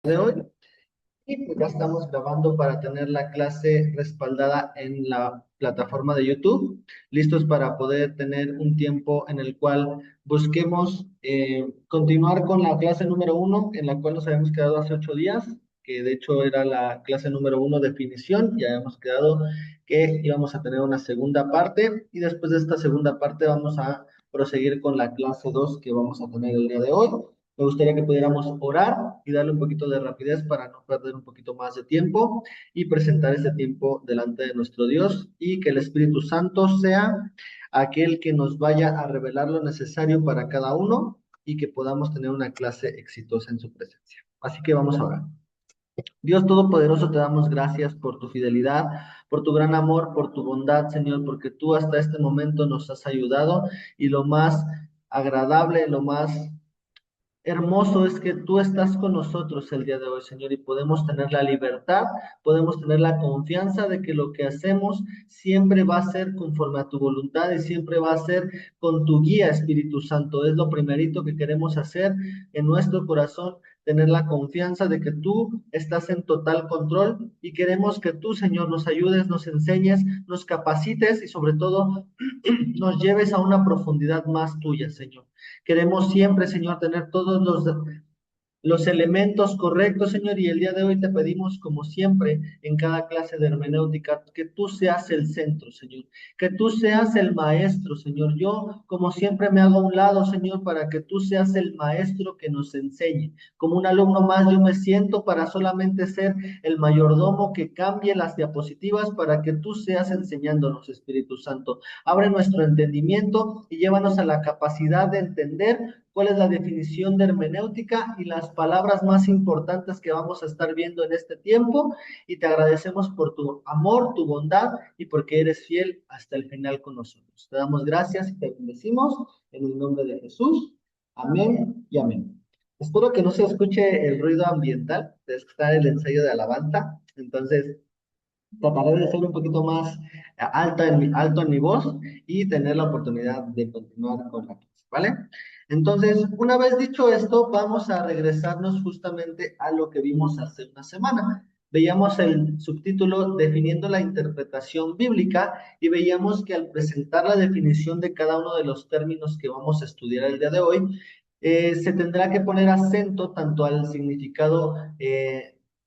De hoy y pues ya estamos grabando para tener la clase respaldada en la plataforma de YouTube, listos para poder tener un tiempo en el cual busquemos continuar con la clase número uno, en la cual nos habíamos quedado hace 8 días, que de hecho era la clase número uno, definición. Ya habíamos quedado que íbamos a tener una segunda parte y después de esta segunda parte vamos a proseguir con la clase 2 que vamos a tener el día de hoy. Me gustaría que pudiéramos orar y darle un poquito de rapidez para no perder un poquito más de tiempo y presentar este tiempo delante de nuestro Dios y que el Espíritu Santo sea aquel que nos vaya a revelar lo necesario para cada uno y que podamos tener una clase exitosa en su presencia. Así que vamos a orar. Dios Todopoderoso, te damos gracias por tu fidelidad, por tu gran amor, por tu bondad, Señor, porque tú hasta este momento nos has ayudado y lo más agradable, lo más hermoso es que tú estás con nosotros el día de hoy, Señor, y podemos tener la libertad, podemos tener la confianza de que lo que hacemos siempre va a ser conforme a tu voluntad y siempre va a ser con tu guía, Espíritu Santo. Es lo primerito que queremos hacer en nuestro corazón, tener la confianza de que tú estás en total control y queremos que tú, Señor, nos ayudes, nos enseñes, nos capacites y sobre todo nos lleves a una profundidad más tuya, Señor. Queremos siempre, Señor, tener todos los elementos correctos, Señor, y el día de hoy te pedimos, como siempre, en cada clase de hermenéutica, que tú seas el centro, Señor, que tú seas el maestro, Señor. Yo, como siempre, me hago a un lado, Señor, para que tú seas el maestro que nos enseñe. Como un alumno más, yo me siento para solamente ser el mayordomo que cambie las diapositivas para que tú seas enseñándonos, Espíritu Santo. Abre nuestro entendimiento y llévanos a la capacidad de entender cuál es la definición de hermenéutica y las palabras más importantes que vamos a estar viendo en este tiempo. Y te agradecemos por tu amor, tu bondad y porque eres fiel hasta el final con nosotros. Te damos gracias y te bendecimos en el nombre de Jesús. Amén y amén. Espero que no se escuche el ruido ambiental, está el ensayo de alabanza, entonces trataré de ser un poquito más alto en mi voz y tener la oportunidad de continuar con la clase, ¿vale? Entonces, una vez dicho esto, vamos a regresarnos justamente a lo que vimos hace una semana. Veíamos el subtítulo definiendo la interpretación bíblica y veíamos que al presentar la definición de cada uno de los términos que vamos a estudiar el día de hoy, se tendrá que poner acento tanto al significado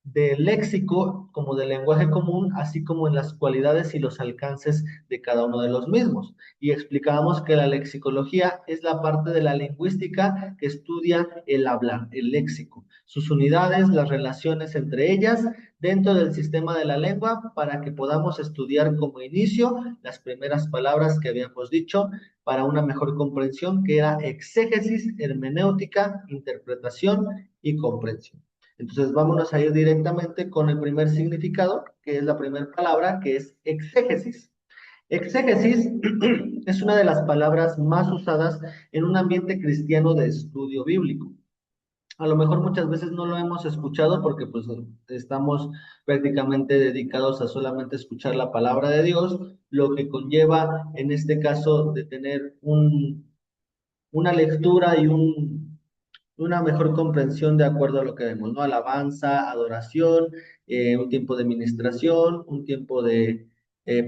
del léxico como del lenguaje común, así como en las cualidades y los alcances de cada uno de los mismos. Y explicábamos que la lexicología es la parte de la lingüística que estudia el hablar, el léxico, sus unidades, las relaciones entre ellas dentro del sistema de la lengua para que podamos estudiar como inicio las primeras palabras que habíamos dicho para una mejor comprensión, que era exégesis, hermenéutica, interpretación y comprensión. Entonces vámonos a ir directamente con el primer significado, que es la primera palabra, que es exégesis. Exégesis es una de las palabras más usadas en un ambiente cristiano de estudio bíblico. A lo mejor muchas veces no lo hemos escuchado porque pues estamos prácticamente dedicados a solamente escuchar la palabra de Dios, lo que conlleva en este caso de tener una lectura y una mejor comprensión de acuerdo a lo que vemos, ¿no? Alabanza, adoración, un tiempo de ministración, un tiempo de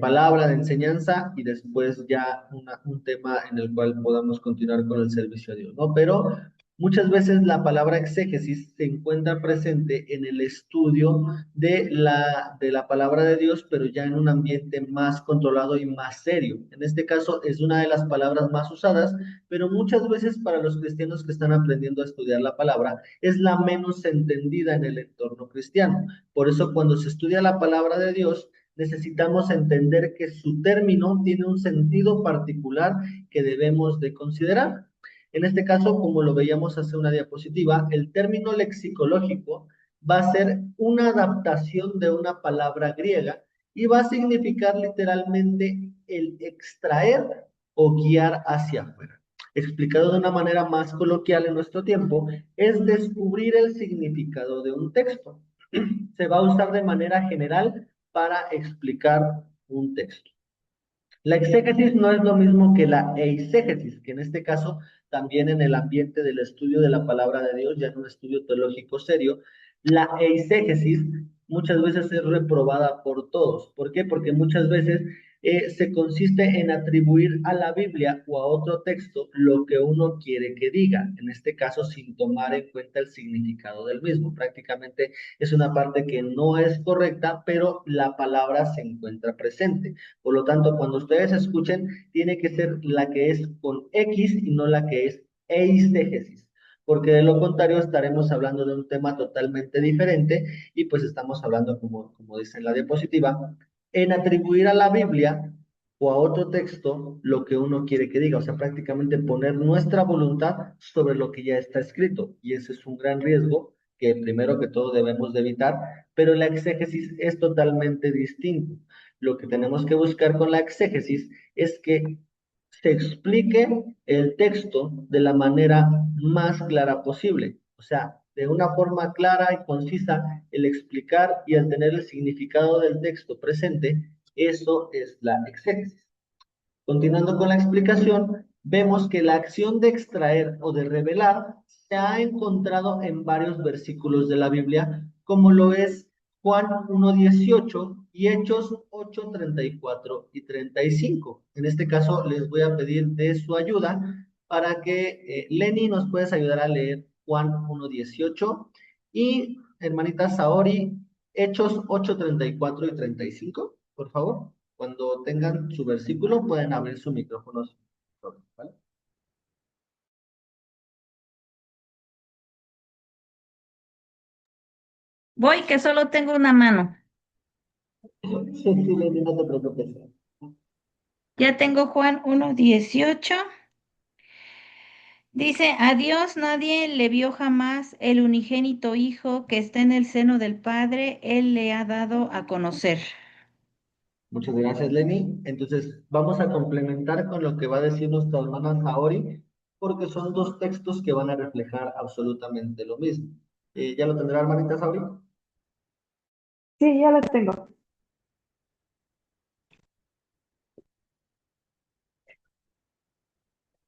palabra, de enseñanza y después ya un tema en el cual podamos continuar con el servicio a Dios, ¿no? Pero muchas veces la palabra exégesis se encuentra presente en el estudio de la palabra de Dios, pero ya en un ambiente más controlado y más serio. En este caso es una de las palabras más usadas, pero muchas veces para los cristianos que están aprendiendo a estudiar la palabra es la menos entendida en el entorno cristiano. Por eso cuando se estudia la palabra de Dios, necesitamos entender que su término tiene un sentido particular que debemos de considerar. En este caso, como lo veíamos hace una diapositiva, el término lexicológico va a ser una adaptación de una palabra griega y va a significar literalmente el extraer o guiar hacia afuera. Explicado de una manera más coloquial en nuestro tiempo, es descubrir el significado de un texto. Se va a usar de manera general para explicar un texto. La exégesis no es lo mismo que la eisegesis, que en este caso también en el ambiente del estudio de la palabra de Dios, ya en un estudio teológico serio, La eisegesis muchas veces es reprobada por todos. ¿Por qué? Porque muchas veces se consiste en atribuir a la Biblia o a otro texto lo que uno quiere que diga, en este caso sin tomar en cuenta el significado del mismo. Prácticamente es una parte que no es correcta, pero la palabra se encuentra presente. Por lo tanto, cuando ustedes escuchen, tiene que ser la que es con X y no la que es eisegesis, porque de lo contrario estaremos hablando de un tema totalmente diferente y pues estamos hablando, como dice en la diapositiva, en atribuir a la Biblia o a otro texto lo que uno quiere que diga, o sea, prácticamente poner nuestra voluntad sobre lo que ya está escrito, y ese es un gran riesgo que primero que todo debemos de evitar, pero la exégesis es totalmente distinto. Lo que tenemos que buscar con la exégesis es que se explique el texto de la manera más clara posible. O sea, de una forma clara y concisa, el explicar y el tener el significado del texto presente, eso es la exégesis. Continuando con la explicación, vemos que la acción de extraer o de revelar se ha encontrado en varios versículos de la Biblia, como lo es Juan 1:18 y Hechos 8:34 y 35. En este caso, les voy a pedir de su ayuda para que Lenny nos puedas ayudar a leer Juan 1:18 y hermanita Saori, Hechos 8:34 y 35, por favor. Cuando tengan su versículo, pueden abrir su micrófono. ¿Vale? Voy, que solo tengo una mano. Sí, sí, Lenny, no te preocupes. Ya tengo Juan 1:18. Dice, a Dios nadie le vio jamás, el unigénito Hijo que está en el seno del Padre, Él le ha dado a conocer. Muchas gracias, Lenny. Entonces, vamos a complementar con lo que va a decir nuestra hermana Saori, porque son dos textos que van a reflejar absolutamente lo mismo. ¿Ya lo tendrá, hermanita Saori? Sí, ya lo tengo.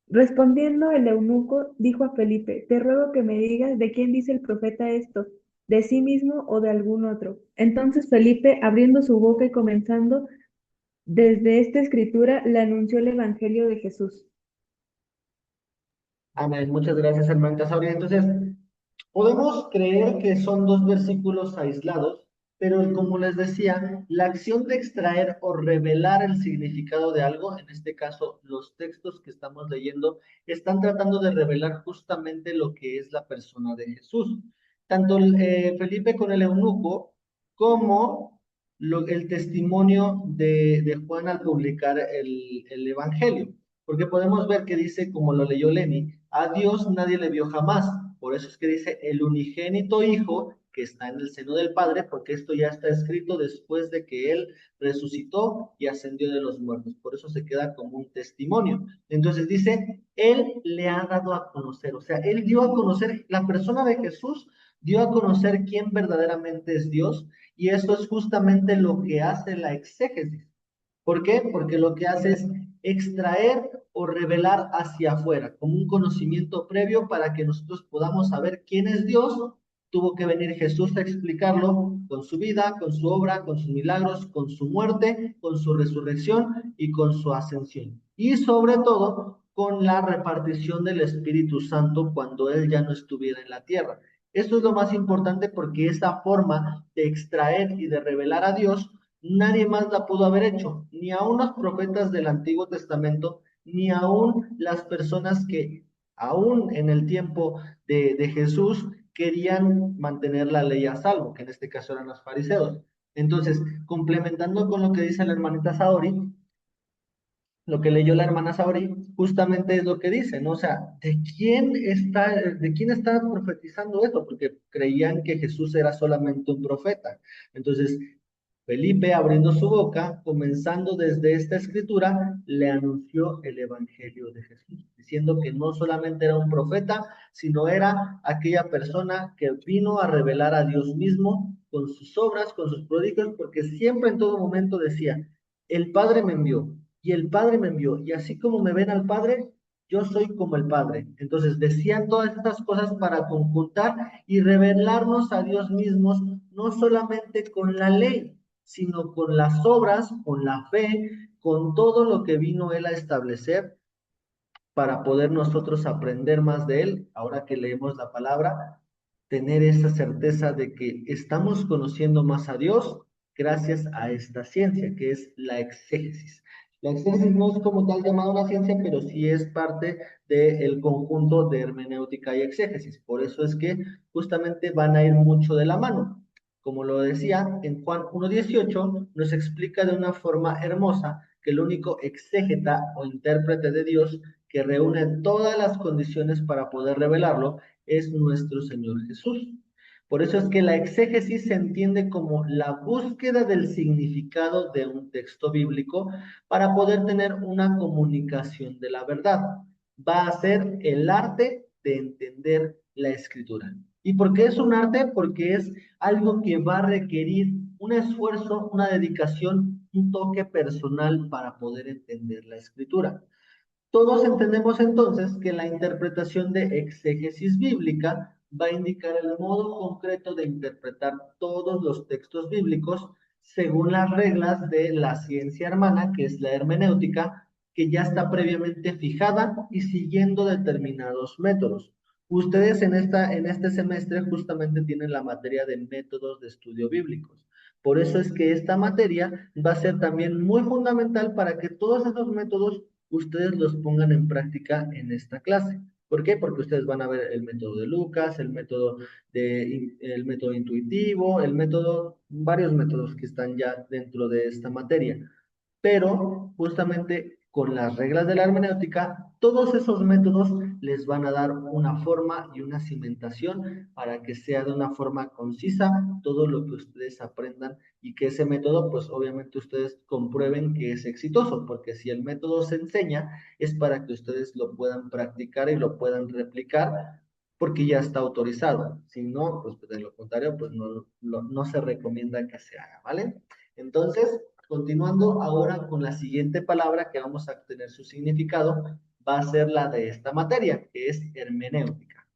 Respondiendo el eunuco, dijo a Felipe, te ruego que me digas de quién dice el profeta esto, de sí mismo o de algún otro. Entonces Felipe, abriendo su boca y comenzando desde esta escritura, le anunció el evangelio de Jesús. Amén. Muchas gracias, hermanita Sauri. Entonces, podemos creer que son dos versículos aislados, pero como les decía, la acción de extraer o revelar el significado de algo, en este caso los textos que estamos leyendo, están tratando de revelar justamente lo que es la persona de Jesús. Tanto Felipe con el eunuco como el testimonio de Juan al publicar el Evangelio. Porque podemos ver que dice, como lo leyó Lenny, a Dios nadie le vio jamás. Por eso es que dice el unigénito Hijo que está en el seno del Padre, porque esto ya está escrito después de que Él resucitó y ascendió de los muertos. Por eso se queda como un testimonio. Entonces dice, Él le ha dado a conocer, o sea, Él dio a conocer, la persona de Jesús dio a conocer quién verdaderamente es Dios, y esto es justamente lo que hace la exégesis. ¿Por qué? Porque lo que hace es extraer o revelar hacia afuera, como un conocimiento previo para que nosotros podamos saber quién es Dios. Tuvo que venir Jesús a explicarlo con su vida, con su obra, con sus milagros, con su muerte, con su resurrección y con su ascensión. Y sobre todo con la repartición del Espíritu Santo cuando Él ya no estuviera en la tierra. Esto es lo más importante porque esa forma de extraer y de revelar a Dios nadie más la pudo haber hecho, ni aun los profetas del Antiguo Testamento, ni aun las personas que aún en el tiempo de Jesús querían mantener la ley a salvo, que en este caso eran los fariseos. Entonces, complementando con lo que dice la hermanita Saori, lo que leyó la hermana Saori, justamente es lo que dice, ¿no? O sea, de quién está profetizando esto? Porque creían que Jesús era solamente un profeta. Entonces, Felipe, abriendo su boca, comenzando desde esta escritura, le anunció el Evangelio de Jesús, diciendo que no solamente era un profeta, sino era aquella persona que vino a revelar a Dios mismo con sus obras, con sus prodigios, porque siempre en todo momento decía, el Padre me envió, y el Padre me envió, y así como me ven al Padre, yo soy como el Padre. Entonces decían todas estas cosas para conjuntar y revelarnos a Dios mismos, no solamente con la ley, sino con las obras, con la fe, con todo lo que vino Él a establecer para poder nosotros aprender más de Él, ahora que leemos la palabra, tener esa certeza de que estamos conociendo más a Dios gracias a esta ciencia, que es la exégesis. La exégesis no es como tal llamada una ciencia, pero sí es parte del conjunto de hermenéutica y exégesis. Por eso es que justamente van a ir mucho de la mano. Como lo decía, en Juan 1:18 nos explica de una forma hermosa que el único exégeta o intérprete de Dios que reúne todas las condiciones para poder revelarlo es nuestro Señor Jesús. Por eso es que la exégesis se entiende como la búsqueda del significado de un texto bíblico para poder tener una comunicación de la verdad. Va a ser el arte de entender la escritura. ¿Y por qué es un arte? Porque es algo que va a requerir un esfuerzo, una dedicación, un toque personal para poder entender la escritura. Todos entendemos entonces que la interpretación de exégesis bíblica va a indicar el modo concreto de interpretar todos los textos bíblicos según las reglas de la ciencia hermana, que es la hermenéutica, que ya está previamente fijada y siguiendo determinados métodos. Ustedes en este semestre justamente tienen la materia de métodos de estudio bíblicos. Por eso es que esta materia va a ser también muy fundamental para que todos esos métodos ustedes los pongan en práctica en esta clase. ¿Por qué? Porque ustedes van a ver el método de Lucas, el método intuitivo, varios métodos que están ya dentro de esta materia. Pero justamente con las reglas de la hermenéutica, todos esos métodos les van a dar una forma y una cimentación para que sea de una forma concisa todo lo que ustedes aprendan y que ese método, pues obviamente ustedes comprueben que es exitoso, porque si el método se enseña es para que ustedes lo puedan practicar y lo puedan replicar porque ya está autorizado. Si no, pues de lo contrario, pues no se recomienda que se haga, ¿vale? Entonces, continuando ahora con la siguiente palabra que vamos a tener su significado, va a ser la de esta materia, que es hermenéutica.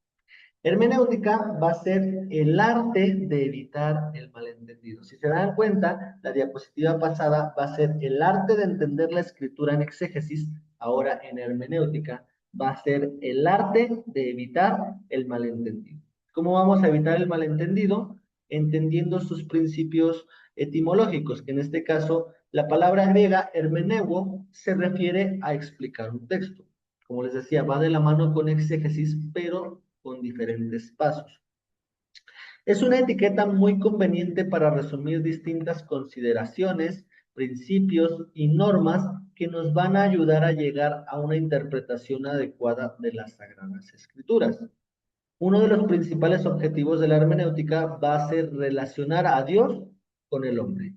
Hermenéutica va a ser el arte de evitar el malentendido. Si se dan cuenta, la diapositiva pasada va a ser el arte de entender la escritura en exégesis, ahora en hermenéutica va a ser el arte de evitar el malentendido. ¿Cómo vamos a evitar el malentendido? Entendiendo sus principios etimológicos, que en este caso la palabra griega hermeneuo se refiere a explicar un texto. Como les decía, va de la mano con exégesis, pero con diferentes pasos. Es una etiqueta muy conveniente para resumir distintas consideraciones, principios y normas que nos van a ayudar a llegar a una interpretación adecuada de las Sagradas Escrituras. Uno de los principales objetivos de la hermenéutica va a ser relacionar a Dios con el hombre.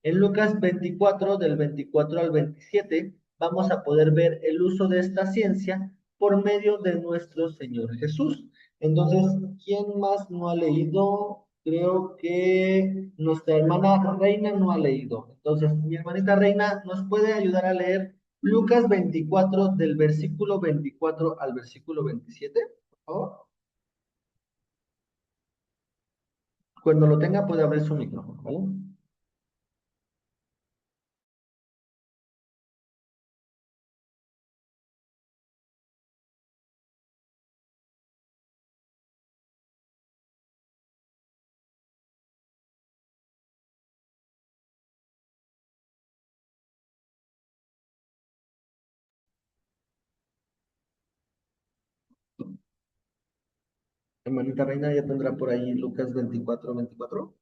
En Lucas 24, del 24 al 27, vamos a poder ver el uso de esta ciencia por medio de nuestro Señor Jesús. Entonces, ¿quién más no ha leído? Creo que nuestra hermana Reina no ha leído. Entonces, mi hermanita Reina, ¿nos puede ayudar a leer Lucas 24, del versículo 24 al versículo 27? Por favor. Cuando lo tenga, puede abrir su micrófono, ¿vale? Hermanita Reina, ya tendrá por ahí Lucas 24, 24.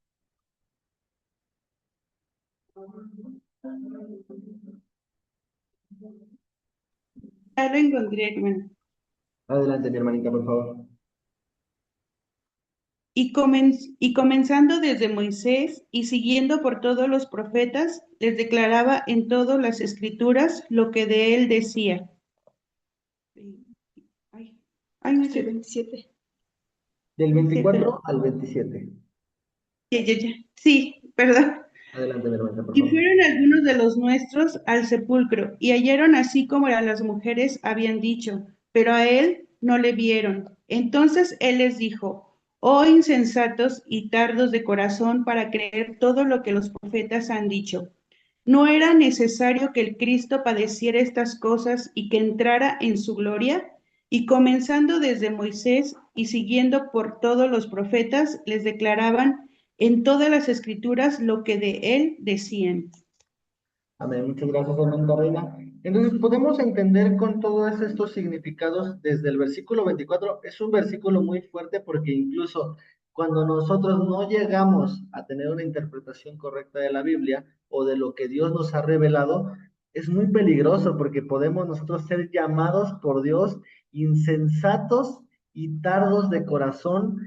Ya lo encontré, hermano. Adelante, mi hermanita, por favor. Y comenzando desde Moisés y siguiendo por todos los profetas, les declaraba en todas las escrituras lo que de él decía. Ay, no sé, 27. Del 24 al 27. Ya. Sí, perdón. Adelante, Verónica, por Y favor. fueron algunos de los nuestros al sepulcro, y hallaron así como a las mujeres habían dicho, pero a él no le vieron. Entonces él les dijo, oh insensatos y tardos de corazón para creer todo lo que los profetas han dicho. ¿No era necesario que el Cristo padeciera estas cosas y que entrara en su gloria? Y comenzando desde Moisés y siguiendo por todos los profetas, les declaraban en todas las escrituras lo que de él decían. Amén. Muchas gracias, hermano Reina. Entonces, podemos entender con todos estos significados desde el versículo 24. Es un versículo muy fuerte porque incluso cuando nosotros no llegamos a tener una interpretación correcta de la Biblia o de lo que Dios nos ha revelado, es muy peligroso porque podemos nosotros ser llamados por Dios insensatos y tardos de corazón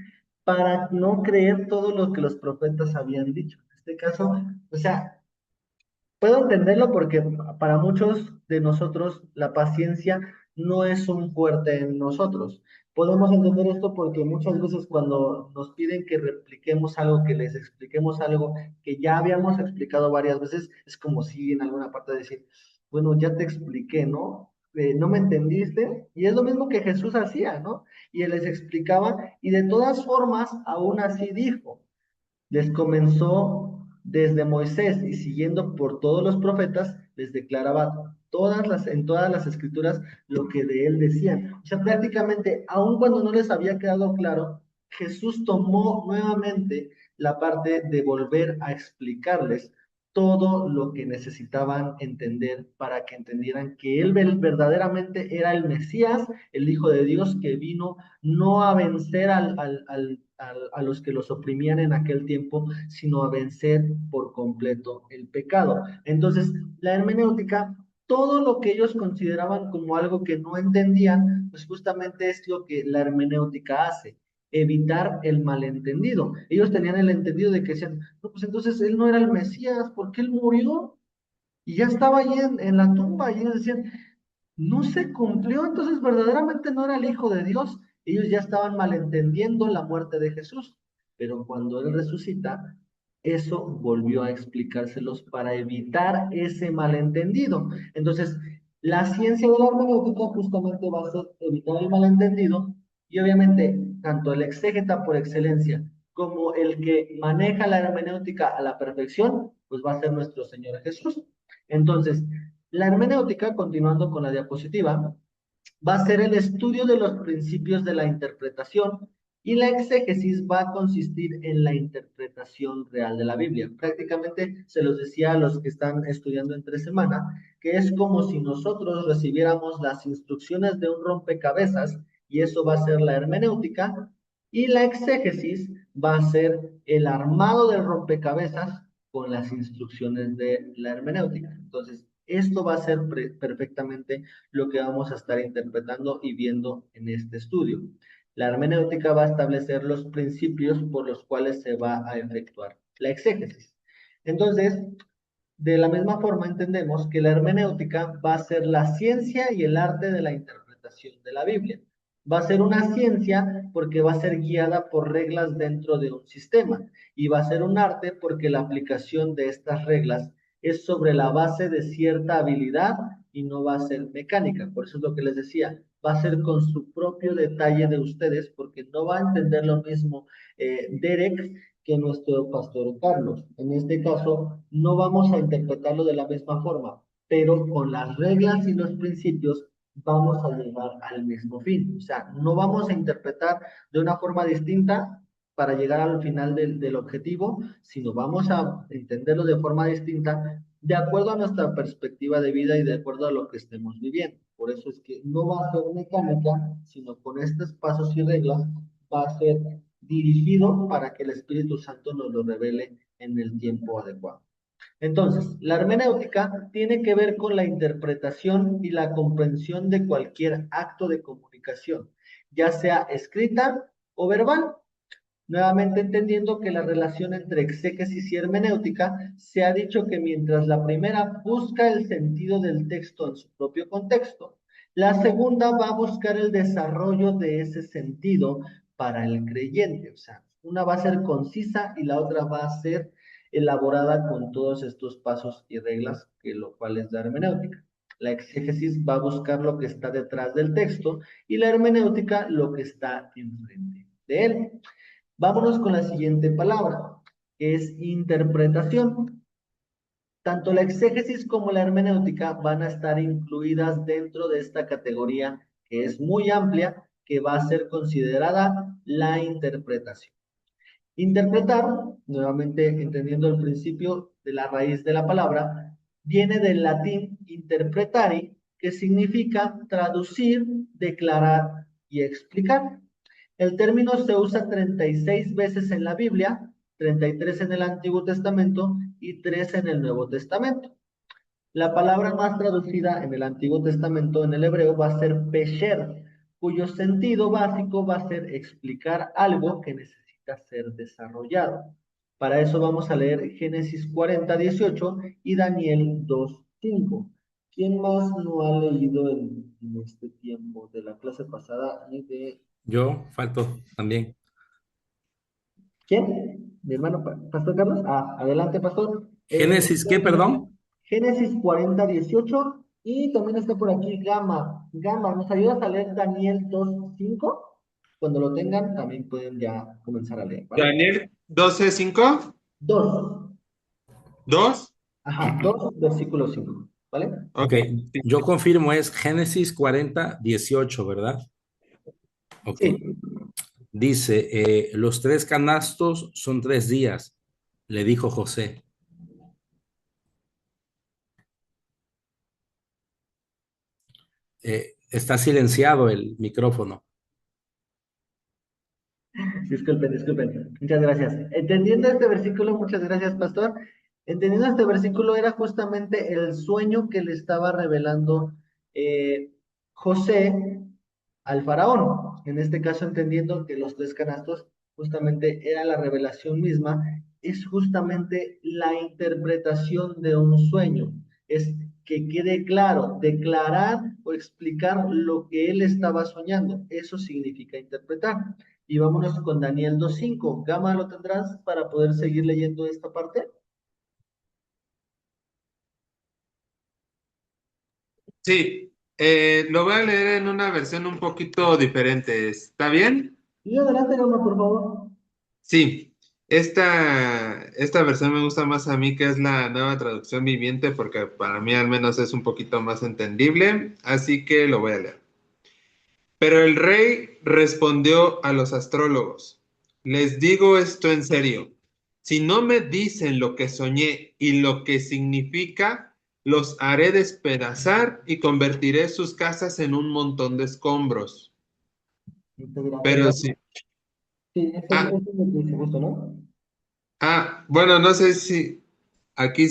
para no creer todo lo que los profetas habían dicho. En este caso, o sea, puedo entenderlo porque para muchos de nosotros la paciencia no es un fuerte en nosotros. Podemos entender esto porque muchas veces cuando nos piden que repliquemos algo, que les expliquemos algo que ya habíamos explicado varias veces, es como si en alguna parte decir, bueno, ya te expliqué, ¿no? No me entendiste. Y es lo mismo que Jesús hacía, ¿no? Y él les explicaba y de todas formas, aún así dijo. Les comenzó desde Moisés y siguiendo por todos los profetas, les declaraba en todas las escrituras lo que de él decían. O sea, prácticamente, aun cuando no les había quedado claro, Jesús tomó nuevamente la parte de volver a explicarles todo lo que necesitaban entender para que entendieran que él verdaderamente era el Mesías, el Hijo de Dios que vino no a vencer a los que los oprimían en aquel tiempo, sino a vencer por completo el pecado. Entonces, la hermenéutica, todo lo que ellos consideraban como algo que no entendían, pues justamente es lo que la hermenéutica hace, evitar el malentendido. Ellos tenían el entendido de que decían, no, pues entonces él no era el Mesías, porque él murió y ya estaba ahí en la tumba, y ellos decían, no se cumplió, entonces verdaderamente no era el Hijo de Dios. Ellos ya estaban malentendiendo la muerte de Jesús, pero cuando Él resucita, eso volvió a explicárselos para evitar ese malentendido. Entonces, la ciencia de la hermenéutica justamente va a ser evitar el malentendido y obviamente tanto el exégeta por excelencia como el que maneja la hermenéutica a la perfección, pues va a ser nuestro Señor Jesús. Entonces, la hermenéutica, continuando con la diapositiva, va a ser el estudio de los principios de la interpretación y la exégesis va a consistir en la interpretación real de la Biblia. Prácticamente se los decía a los que están estudiando entre semana, que es como si nosotros recibiéramos las instrucciones de un rompecabezas y eso va a ser la hermenéutica y la exégesis va a ser el armado del rompecabezas con las instrucciones de la hermenéutica. Entonces, esto va a ser perfectamente lo que vamos a estar interpretando y viendo en este estudio. La hermenéutica va a establecer los principios por los cuales se va a efectuar la exégesis. Entonces, de la misma forma entendemos que la hermenéutica va a ser la ciencia y el arte de la interpretación de la Biblia. Va a ser una ciencia porque va a ser guiada por reglas dentro de un sistema y va a ser un arte porque la aplicación de estas reglas es sobre la base de cierta habilidad y no va a ser mecánica. Por eso es lo que les decía, va a ser con su propio detalle de ustedes porque no va a entender lo mismo Derek que nuestro pastor Carlos. En este caso, no vamos a interpretarlo de la misma forma, pero con las reglas y los principios vamos a llegar al mismo fin. O sea, no vamos a interpretar de una forma distinta para llegar al final del objetivo, sino vamos a entenderlo de forma distinta de acuerdo a nuestra perspectiva de vida y de acuerdo a lo que estemos viviendo. Por eso es que no va a ser mecánica, sino con estos pasos y reglas va a ser dirigido para que el Espíritu Santo nos lo revele en el tiempo adecuado. Entonces, la hermenéutica tiene que ver con la interpretación y la comprensión de cualquier acto de comunicación, ya sea escrita o verbal. Nuevamente entendiendo que la relación entre exégesis y hermenéutica se ha dicho que mientras la primera busca el sentido del texto en su propio contexto, la segunda va a buscar el desarrollo de ese sentido para el creyente. O sea, una va a ser concisa y la otra va a ser elaborada con todos estos pasos y reglas, que lo cual es la hermenéutica. La exégesis va a buscar lo que está detrás del texto y la hermenéutica lo que está enfrente de él. Vámonos con la siguiente palabra, que es interpretación. Tanto la exégesis como la hermenéutica van a estar incluidas dentro de esta categoría que es muy amplia, que va a ser considerada la interpretación. Interpretar, nuevamente entendiendo el principio de la raíz de la palabra, viene del latín interpretari, que significa traducir, declarar y explicar. El término se usa 36 veces en la Biblia, 33 en el Antiguo Testamento y 3 en el Nuevo Testamento. La palabra más traducida en el Antiguo Testamento en el hebreo va a ser pesher, cuyo sentido básico va a ser explicar algo que necesita ser desarrollado. Para eso vamos a leer Génesis 40:18 y Daniel 2:5. ¿Quién más no ha leído en este tiempo de la clase pasada y de... Yo falto también. ¿Quién? Mi hermano, Pastor Carlos. Ah, adelante, Pastor. Génesis, ¿qué, perdón? Génesis 40:18 y también está por aquí Gama. Gama, ¿nos ayudas a leer Daniel 2:5? Cuando lo tengan, también pueden ya comenzar a leer, ¿vale? Daniel 12:5, 2. 2. Ajá, 2, versículo 5, ¿vale? Ok, yo confirmo, es Génesis 40:18, ¿verdad? Ok. Sí. Dice, los 3 canastos son 3 días, le dijo José. Está silenciado el micrófono. Disculpen. Muchas gracias. Entendiendo este versículo, muchas gracias, pastor. Entendiendo este versículo, era justamente el sueño que le estaba revelando José al faraón. En este caso, entendiendo que los 3 canastos justamente era la revelación misma, es justamente la interpretación de un sueño. Es que quede claro, declarar o explicar lo que él estaba soñando. Eso significa interpretar. Y vámonos con Daniel 2:5. Gama, ¿lo tendrás para poder seguir leyendo esta parte? Sí, lo voy a leer en una versión un poquito diferente. ¿Está bien? Y adelante, Gama, por favor. Sí, esta versión me gusta más a mí, que es la nueva traducción viviente, porque para mí al menos es un poquito más entendible, así que lo voy a leer. Pero el rey respondió a los astrólogos: les digo esto en serio, si no me dicen lo que soñé y lo que significa, los haré despedazar y convertiré sus casas en un montón de escombros. Muchas gracias, Pero Gama. sí. Sí, eso Ah, es lo que dice justo, ¿no? bueno, no sé si aquí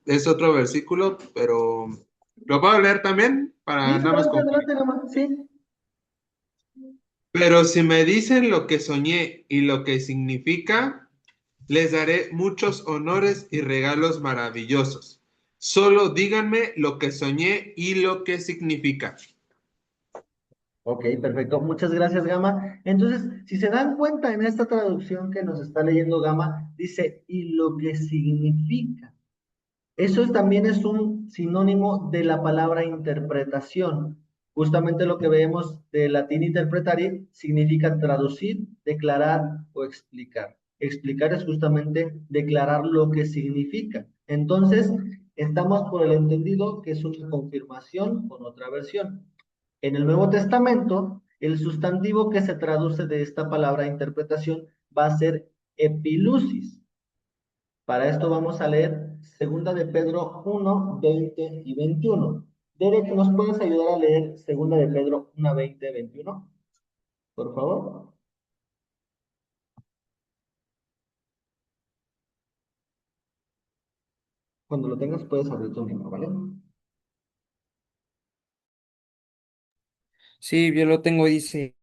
es otro versículo, pero lo puedo leer también Sí, para nada más adelante, concluir. adelante, Gama. Sí. Pero si me dicen lo que soñé y lo que significa, les daré muchos honores y regalos maravillosos. Solo díganme lo que soñé y lo que significa. Ok, perfecto. Muchas gracias, Gama. Entonces, si se dan cuenta en esta traducción que nos está leyendo Gama, dice, y lo que significa. También es un sinónimo de la palabra interpretación. Justamente lo que vemos del latín interpretare significa traducir, declarar o explicar. Explicar es justamente declarar lo que significa. Entonces, estamos por el entendido que es una confirmación con otra versión. En el Nuevo Testamento, el sustantivo que se traduce de esta palabra interpretación va a ser epilusis. Para esto vamos a leer Segunda de Pedro 1:20 y 21. Derek, ¿nos puedes ayudar a leer Segunda de Pedro 1:20 y 21? Por favor. Cuando lo tengas, puedes abrir tu libro, ¿vale? Sí, yo lo tengo, dice,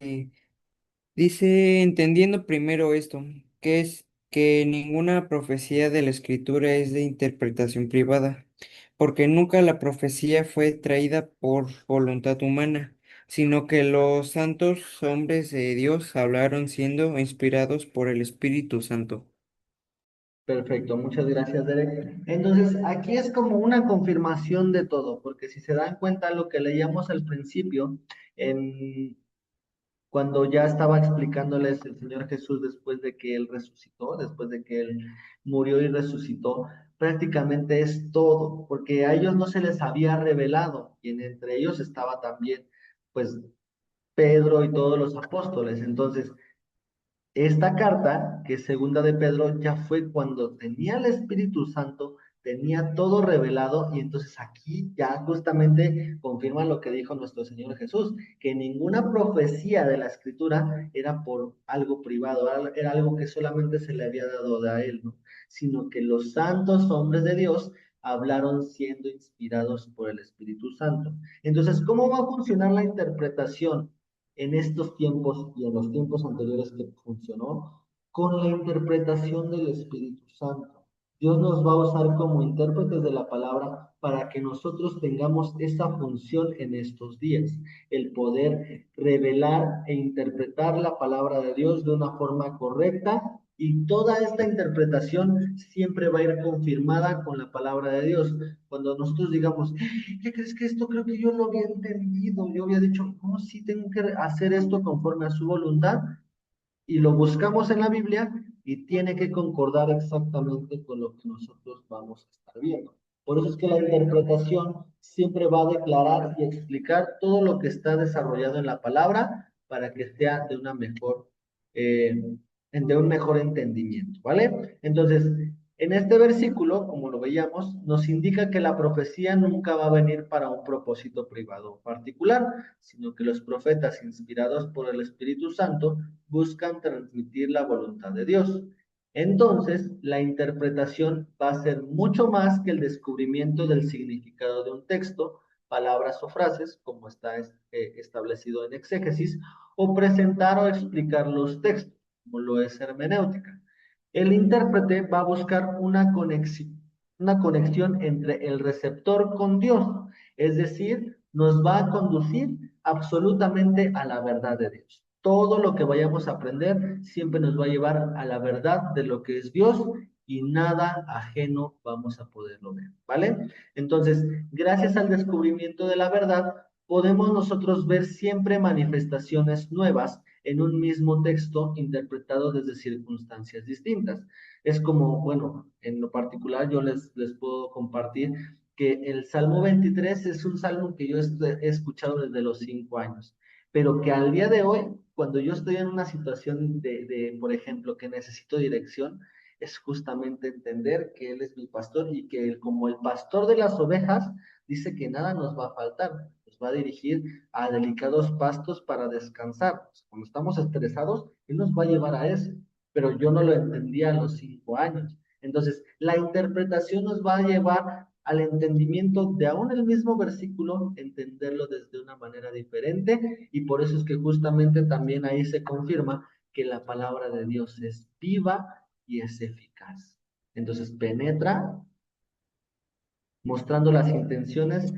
entendiendo primero esto, que es que ninguna profecía de la escritura es de interpretación privada, porque nunca la profecía fue traída por voluntad humana, sino que los santos hombres de Dios hablaron siendo inspirados por el Espíritu Santo. Perfecto, muchas gracias, Derek. Entonces, aquí es como una confirmación de todo, porque si se dan cuenta lo que leíamos al principio, en, cuando ya estaba explicándoles el Señor Jesús después de que Él resucitó, después de que Él murió y resucitó, prácticamente es todo, porque a ellos no se les había revelado, y entre ellos estaba también, pues, Pedro y todos los apóstoles. Entonces, esta carta, que es segunda de Pedro, ya fue cuando tenía el Espíritu Santo, tenía todo revelado, y entonces aquí ya justamente confirma lo que dijo nuestro Señor Jesús, que ninguna profecía de la Escritura era por algo privado, era algo que solamente se le había dado a él, ¿no? Sino que los santos hombres de Dios hablaron siendo inspirados por el Espíritu Santo. Entonces, ¿cómo va a funcionar la interpretación en estos tiempos y en los tiempos anteriores que funcionó? Con la interpretación del Espíritu Santo. Dios nos va a usar como intérpretes de la palabra para que nosotros tengamos esa función en estos días, el poder revelar e interpretar la palabra de Dios de una forma correcta, y toda esta interpretación siempre va a ir confirmada con la palabra de Dios. Cuando nosotros digamos, ¿qué crees que esto creo que yo lo había entendido? Yo había dicho, ¿cómo sí tengo que hacer esto conforme a su voluntad? Y lo buscamos en la Biblia y tiene que concordar exactamente con lo que nosotros vamos a estar viendo. Por eso es que la interpretación siempre va a declarar y explicar todo lo que está desarrollado en la palabra para que sea de una mejor, de un mejor entendimiento, ¿vale? Entonces, en este versículo, como lo veíamos, nos indica que la profecía nunca va a venir para un propósito privado o particular, sino que los profetas inspirados por el Espíritu Santo buscan transmitir la voluntad de Dios. Entonces, la interpretación va a ser mucho más que el descubrimiento del significado de un texto, palabras o frases, como está establecido en exégesis, o presentar o explicar los textos, como lo es hermenéutica. El intérprete va a buscar una conexión entre el receptor con Dios, es decir, nos va a conducir absolutamente a la verdad de Dios. Todo lo que vayamos a aprender siempre nos va a llevar a la verdad de lo que es Dios, y nada ajeno vamos a poderlo ver, ¿vale? Entonces, gracias al descubrimiento de la verdad, podemos nosotros ver siempre manifestaciones nuevas en un mismo texto interpretado desde circunstancias distintas. Es como, bueno, en lo particular yo les puedo compartir que el Salmo 23 es un salmo que yo he escuchado desde los 5 años, pero que al día de hoy, cuando yo estoy en una situación por ejemplo, que necesito dirección, es justamente entender que Él es mi pastor, y que Él, como el pastor de las ovejas, dice que nada nos va a faltar, nos va a dirigir a delicados pastos para descansar. Cuando estamos estresados, Él nos va a llevar a eso, pero yo no lo entendía a los 5 años. Entonces, la interpretación nos va a llevar al entendimiento de aún el mismo versículo, entenderlo desde una manera diferente, y por eso es que justamente también ahí se confirma que la palabra de Dios es viva y es eficaz. Entonces penetra mostrando las intenciones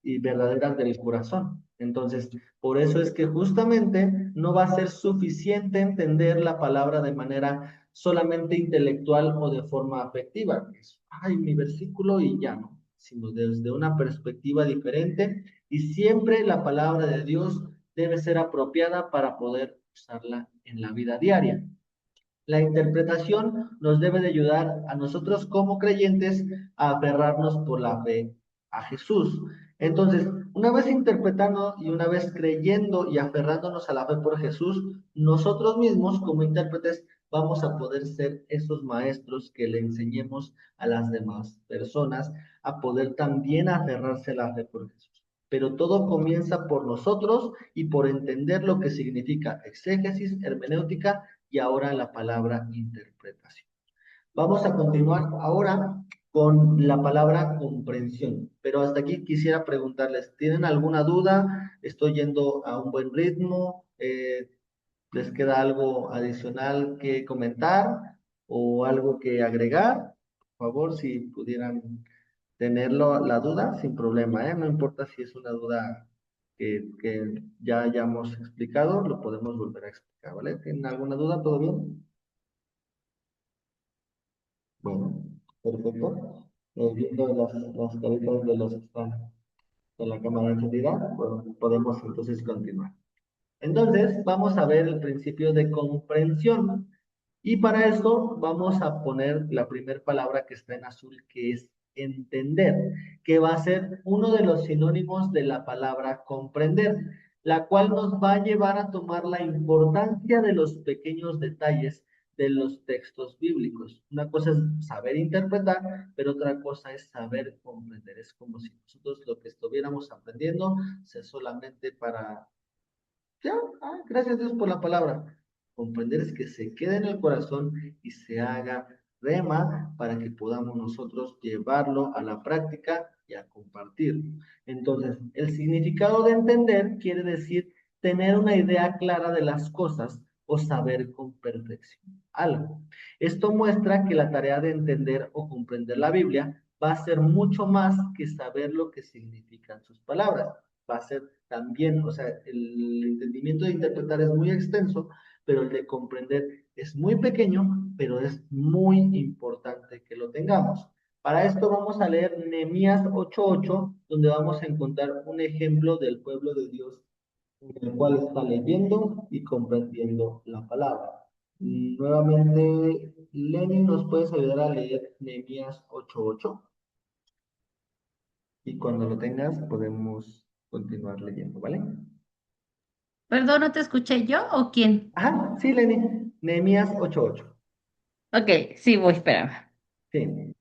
y verdaderas del corazón. Entonces, por eso es que justamente no va a ser suficiente entender la palabra de manera solamente intelectual o de forma afectiva. Es, ay, mi versículo y ya no, sino desde una perspectiva diferente, y siempre la palabra de Dios debe ser apropiada para poder usarla en la vida diaria. La interpretación nos debe de ayudar a nosotros como creyentes a aferrarnos por la fe a Jesús. Entonces, una vez interpretando y una vez creyendo y aferrándonos a la fe por Jesús, nosotros mismos como intérpretes vamos a poder ser esos maestros que le enseñemos a las demás personas a poder también aferrarse a la fe por Jesús. Pero todo comienza por nosotros y por entender lo que significa exégesis, hermenéutica, y ahora la palabra interpretación. Vamos a continuar ahora con la palabra comprensión, pero hasta aquí quisiera preguntarles, ¿tienen alguna duda? ¿Estoy yendo a un buen ritmo? ¿Les queda algo adicional que comentar o algo que agregar? Por favor, si pudieran tenerlo, la duda, sin problema, ¿eh? No importa si es una duda que ya hayamos explicado, lo podemos volver a explicar, ¿vale? ¿Tienen alguna duda? ¿Todo bien? Bueno, perfecto. Viendo las caritas de los que están en la cámara encendida, bueno, podemos entonces continuar. Entonces, vamos a ver el principio de comprensión. Y para esto vamos a poner la primera palabra que está en azul, que es entender, que va a ser uno de los sinónimos de la palabra comprender, la cual nos va a llevar a tomar la importancia de los pequeños detalles de los textos bíblicos. Una cosa es saber interpretar, pero otra cosa es saber comprender. Es como si nosotros lo que estuviéramos aprendiendo sea solamente para ya, gracias Dios por la palabra. Comprender es que se quede en el corazón y se haga rema para que podamos nosotros llevarlo a la práctica y a compartirlo. Entonces, el significado de entender quiere decir tener una idea clara de las cosas o saber con perfección algo. Esto muestra que la tarea de entender o comprender la Biblia va a ser mucho más que saber lo que significan sus palabras. Va a ser también, o sea, el entendimiento de interpretar es muy extenso, pero el de comprender es muy pequeño, pero es muy importante que lo tengamos. Para esto vamos a leer Nehemías 8:8, donde vamos a encontrar un ejemplo del pueblo de Dios en el cual está leyendo y comprendiendo la palabra. Nuevamente, Lenin, ¿nos puedes ayudar a leer Nehemías 8:8? Y cuando lo tengas, podemos continuar leyendo, ¿vale? Perdón, ¿no te escuché yo o quién? Ajá, sí, Lenin. Nehemías 8:8. Ok, sí, voy, espérame. Sí.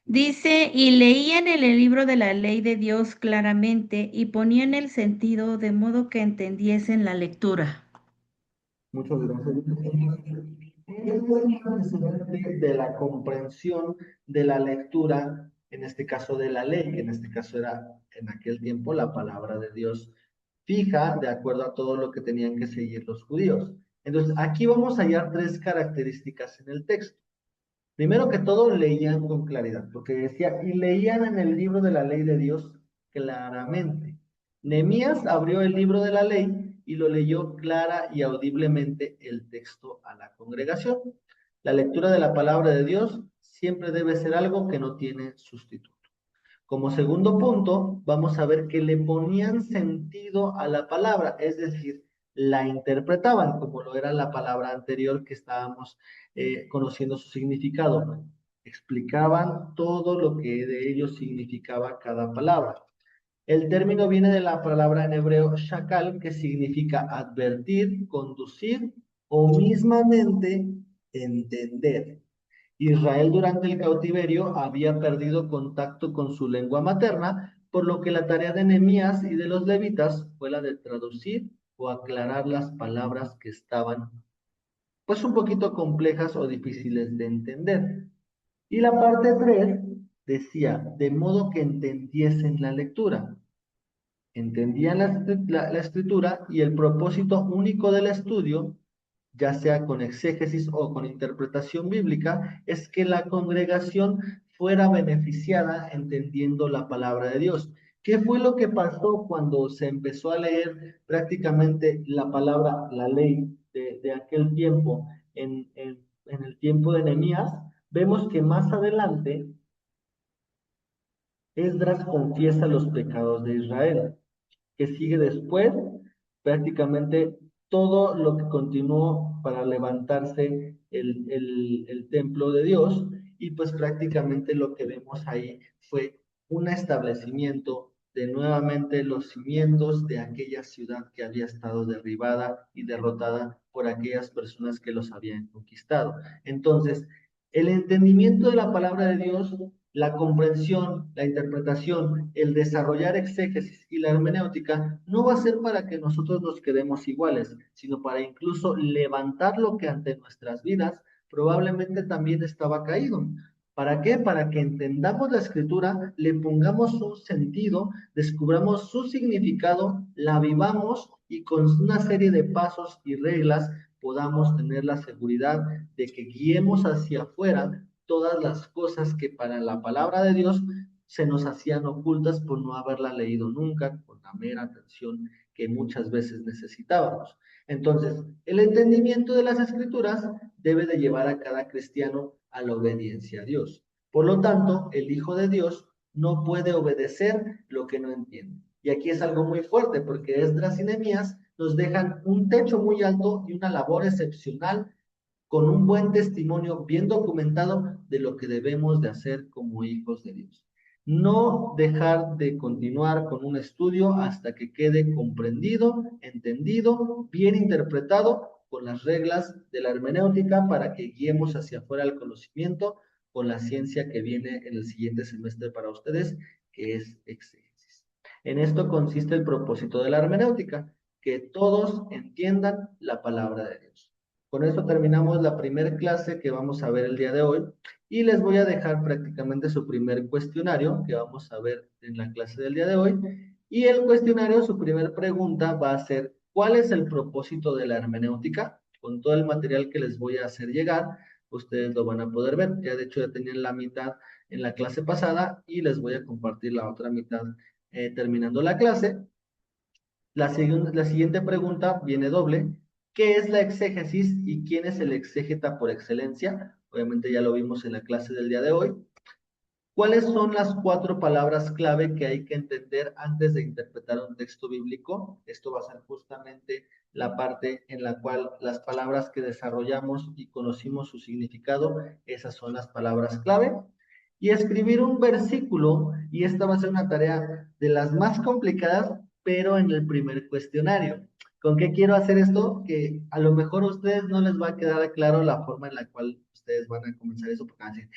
Dice, y leían en el libro de la ley de Dios claramente y ponían el sentido de modo que entendiesen la lectura. Muchas gracias. Es muy antecedente de la comprensión de la lectura, en este caso de la ley, que en este caso era en aquel tiempo la palabra de Dios fija, de acuerdo a todo lo que tenían que seguir los judíos. Entonces, aquí vamos a hallar tres características en el texto. Primero que todo, leían con claridad, porque decía, y leían en el libro de la ley de Dios claramente. Nehemías abrió el libro de la ley y lo leyó clara y audiblemente el texto a la congregación. La lectura de la palabra de Dios siempre debe ser algo que no tiene sustituto. Como segundo punto, vamos a ver que le ponían sentido a la palabra, es decir, la interpretaban, como lo era la palabra anterior que estábamos conociendo su significado. Explicaban todo lo que de ellos significaba cada palabra. El término viene de la palabra en hebreo shakal, que significa advertir, conducir o mismamente entender. Israel durante el cautiverio había perdido contacto con su lengua materna, por lo que la tarea de Nehemías y de los levitas fue la de traducir o aclarar las palabras que estaban pues un poquito complejas o difíciles de entender. Y la parte 3 decía, de modo que entendiesen la lectura. Entendían la escritura y el propósito único del estudio, ya sea con exégesis o con interpretación bíblica, es que la congregación fuera beneficiada entendiendo la palabra de Dios. ¿Qué fue lo que pasó cuando se empezó a leer prácticamente la palabra, la ley de aquel tiempo en el tiempo de Nehemías? Vemos que más adelante Esdras confiesa los pecados de Israel. Que sigue después, prácticamente todo lo que continuó para levantarse el templo de Dios, y pues prácticamente lo que vemos ahí fue un establecimiento de nuevamente los cimientos de aquella ciudad que había estado derribada y derrotada por aquellas personas que los habían conquistado. Entonces, el entendimiento de la palabra de Dios, la comprensión, la interpretación, el desarrollar exégesis y la hermenéutica no va a ser para que nosotros nos quedemos iguales, sino para incluso levantar lo que ante nuestras vidas probablemente también estaba caído. ¿Para qué? Para que entendamos la escritura, le pongamos un sentido, descubramos su significado, la vivamos y con una serie de pasos y reglas podamos tener la seguridad de que guiemos hacia afuera todas las cosas que para la palabra de Dios se nos hacían ocultas por no haberla leído nunca con la mera atención que muchas veces necesitábamos. Entonces, el entendimiento de las Escrituras debe de llevar a cada cristiano a la obediencia a Dios. Por lo tanto, el Hijo de Dios no puede obedecer lo que no entiende. Y aquí es algo muy fuerte, porque Esdras y Nehemías nos dejan un techo muy alto y una labor excepcional con un buen testimonio bien documentado de lo que debemos de hacer como hijos de Dios. No dejar de continuar con un estudio hasta que quede comprendido, entendido, bien interpretado con las reglas de la hermenéutica para que guiemos hacia afuera el conocimiento con la ciencia que viene en el siguiente semestre para ustedes, que es exégesis. En esto consiste el propósito de la hermenéutica, que todos entiendan la palabra de Dios. Con esto terminamos la primera clase que vamos a ver el día de hoy y les voy a dejar prácticamente su primer cuestionario que vamos a ver en la clase del día de hoy. Y el cuestionario, su primer pregunta va a ser, ¿cuál es el propósito de la hermenéutica? Con todo el material que les voy a hacer llegar, ustedes lo van a poder ver. Ya de hecho ya tenían la mitad en la clase pasada y les voy a compartir la otra mitad terminando la clase. La siguiente pregunta viene doble. ¿Qué es la exégesis y quién es el exégeta por excelencia? Obviamente ya lo vimos en la clase del día de hoy. ¿Cuáles son las 4 palabras clave que hay que entender antes de interpretar un texto bíblico? Esto va a ser justamente la parte en la cual las palabras que desarrollamos y conocimos su significado, esas son las palabras clave. Y escribir un versículo, y esta va a ser una tarea de las más complicadas, pero en el primer cuestionario. ¿Con qué quiero hacer esto? Que a lo mejor a ustedes no les va a quedar claro la forma en la cual ustedes van a comenzar eso, porque van a decir,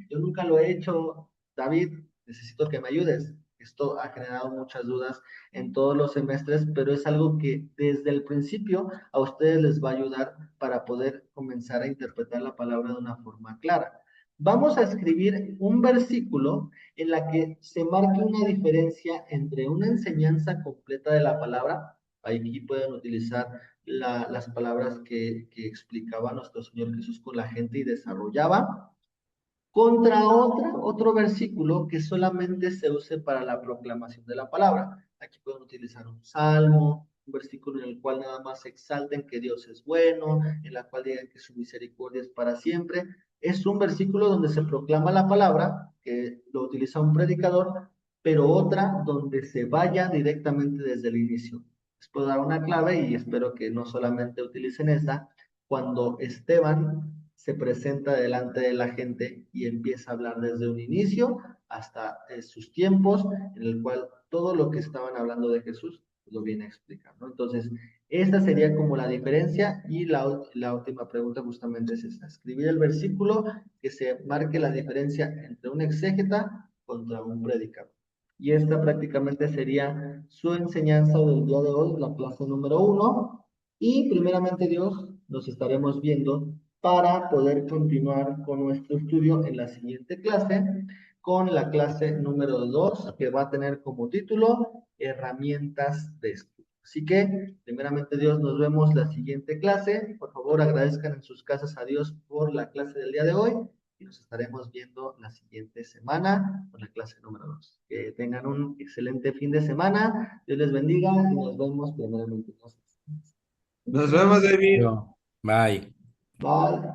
yo nunca lo he hecho, David, necesito que me ayudes. Esto ha generado muchas dudas en todos los semestres, pero es algo que desde el principio a ustedes les va a ayudar para poder comenzar a interpretar la palabra de una forma clara. Vamos a escribir un versículo en la que se marque una diferencia entre una enseñanza completa de la palabra. Aquí pueden utilizar las palabras que explicaba nuestro Señor Jesús con la gente y desarrollaba, contra otro versículo que solamente se use para la proclamación de la palabra. Aquí pueden utilizar un salmo, un versículo en el cual nada más exalten que Dios es bueno, en la cual digan que su misericordia es para siempre. Es un versículo donde se proclama la palabra, que lo utiliza un predicador, pero otra donde se vaya directamente desde el inicio. Les puedo dar una clave y espero que no solamente utilicen esta. Cuando Esteban se presenta delante de la gente y empieza a hablar desde un inicio hasta sus tiempos, en el cual todo lo que estaban hablando de Jesús lo viene a explicar, ¿no? Entonces, esta sería como la diferencia y la última pregunta justamente es esta, escribir el versículo que se marque la diferencia entre un exégeta contra un predicador. Y esta prácticamente sería su enseñanza del día de hoy, la clase número 1. Y primeramente Dios, nos estaremos viendo para poder continuar con nuestro estudio en la siguiente clase, con la clase número 2, que va a tener como título Herramientas de Estudio. Así que, primeramente Dios, nos vemos la siguiente clase. Por favor, agradezcan en sus casas a Dios por la clase del día de hoy y nos estaremos viendo la siguiente semana con la clase número 2. Que tengan un excelente fin de semana. Dios les bendiga y nos vemos primeramente. Nos vemos, David. Bye. Bye.